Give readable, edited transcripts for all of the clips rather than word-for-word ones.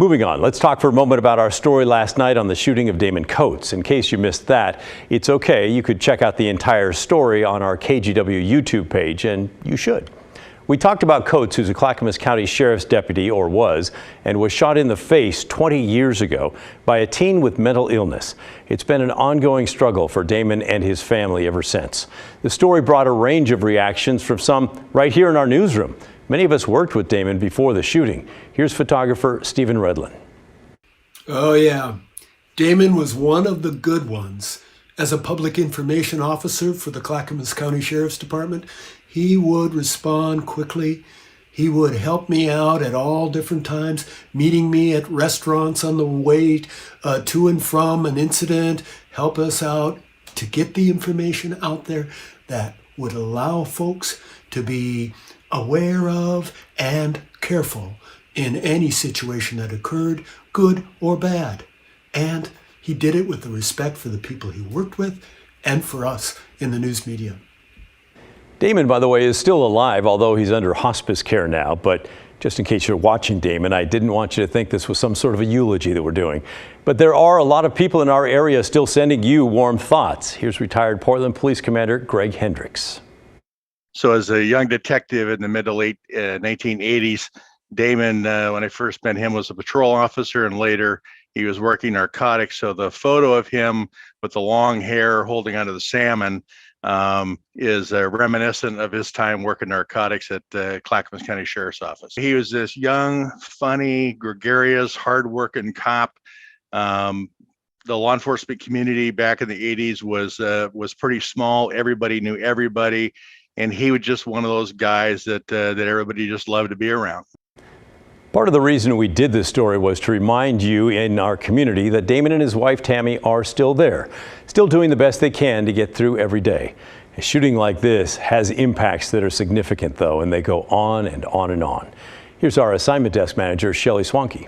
Moving on, let's talk for a moment about our story last night on the shooting of Damon Coates. In case you missed that, it's okay. You could check out the entire story on our KGW YouTube page, and you should. We talked about Coates, who's a Clackamas County Sheriff's deputy, or was, and was shot in the face 20 years ago by a teen with mental illness. It's been an ongoing struggle for Damon and his family ever since. The story brought a range of reactions from some right here in our newsroom. Many of us worked with Damon before the shooting. Here's photographer Stephen Redlin. Oh yeah, Damon was one of the good ones. As a public information officer for the Clackamas County Sheriff's Department, he would respond quickly. He would help me out at all different times, meeting me at restaurants on the way to and from an incident, help us out to get the information out there that would allow folks to be aware of and careful in any situation that occurred, good or bad. And he did it with the respect for the people he worked with and for us in the news media. Damon, by the way, is still alive, although he's under hospice care now. But just in case you're watching Damon, I didn't want you to think this was some sort of a eulogy that we're doing. But there are a lot of people in our area still sending you warm thoughts. Here's retired Portland Police Commander Greg Hendricks. So as a young detective in the mid to late 1980s, Damon, when I first met him, was a patrol officer, and later he was working narcotics. So the photo of him with the long hair holding onto the salmon is reminiscent of his time working narcotics at the Clackamas County Sheriff's Office. He was this young, funny, gregarious, hardworking cop. The law enforcement community back in the 80s was pretty small. Everybody knew everybody. And he was just one of those guys that everybody just loved to be around. Part of the reason we did this story was to remind you in our community that Damon and his wife Tammy are still there, still doing the best they can to get through every day. A shooting like this has impacts that are significant, though, and they go on and on and on. Here's our assignment desk manager, Shelley Swanke.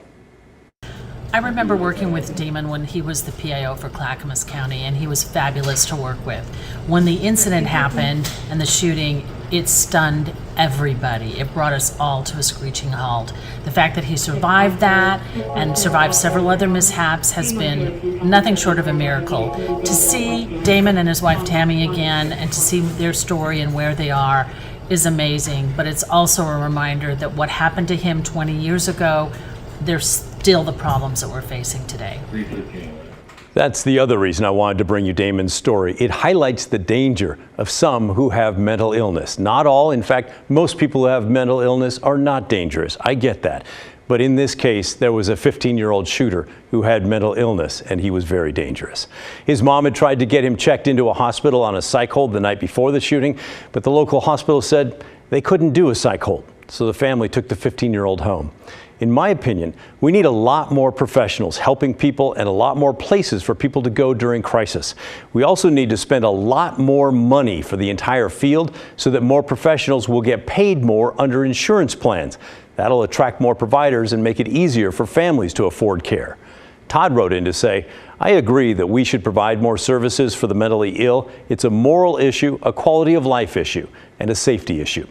I remember working with Damon when he was the PIO for Clackamas County, and he was fabulous to work with. When the incident happened and the shooting, it stunned everybody. It brought us all to a screeching halt. The fact that he survived that and survived several other mishaps has been nothing short of a miracle. To see Damon and his wife Tammy again and to see their story and where they are is amazing, but it's also a reminder that what happened to him 20 years ago, there's still the problems that we're facing today. That's the other reason I wanted to bring you Damon's story. It highlights the danger of some who have mental illness. Not all, in fact, most people who have mental illness are not dangerous. I get that. But in this case, there was a 15-year-old shooter who had mental illness, and he was very dangerous. His mom had tried to get him checked into a hospital on a psych hold the night before the shooting, but the local hospital said they couldn't do a psych hold, so the family took the 15-year-old home. In my opinion, we need a lot more professionals helping people and a lot more places for people to go during crisis. We also need to spend a lot more money for the entire field so that more professionals will get paid more under insurance plans. That'll attract more providers and make it easier for families to afford care. Todd wrote in to say, I agree that we should provide more services for the mentally ill. It's a moral issue, a quality of life issue, and a safety issue.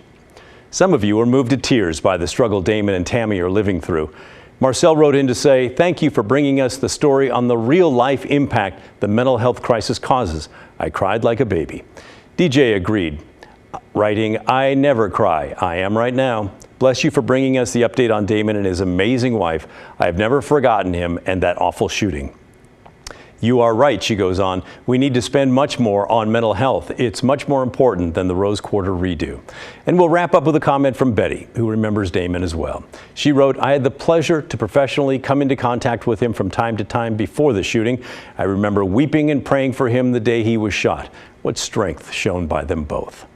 Some of you are moved to tears by the struggle Damon and Tammy are living through. Marcel wrote in to say, thank you for bringing us the story on the real-life impact the mental health crisis causes. I cried like a baby. DJ agreed, writing, I never cry. I am right now. Bless you for bringing us the update on Damon and his amazing wife. I have never forgotten him and that awful shooting. You are right, she goes on. We need to spend much more on mental health. It's much more important than the Rose Quarter redo. And we'll wrap up with a comment from Betty, who remembers Damon as well. She wrote, I had the pleasure to professionally come into contact with him from time to time before the shooting. I remember weeping and praying for him the day he was shot. What strength shown by them both.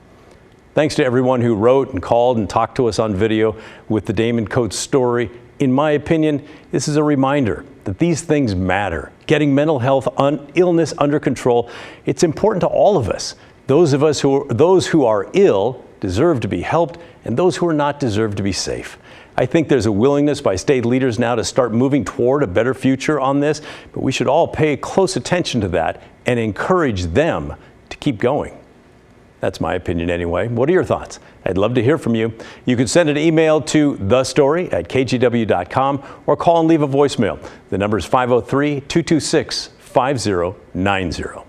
Thanks to everyone who wrote and called and talked to us on video with the Damon Coates story. In my opinion, this is a reminder that these things matter. Getting mental health illness under control, it's important to all of us. Those who are ill deserve to be helped, and those who are not deserve to be safe. I think there's a willingness by state leaders now to start moving toward a better future on this, but we should all pay close attention to that and encourage them to keep going. That's my opinion anyway. What are your thoughts? I'd love to hear from you. You can send an email to thestory@kgw.com or call and leave a voicemail. The number is 503-226-5090.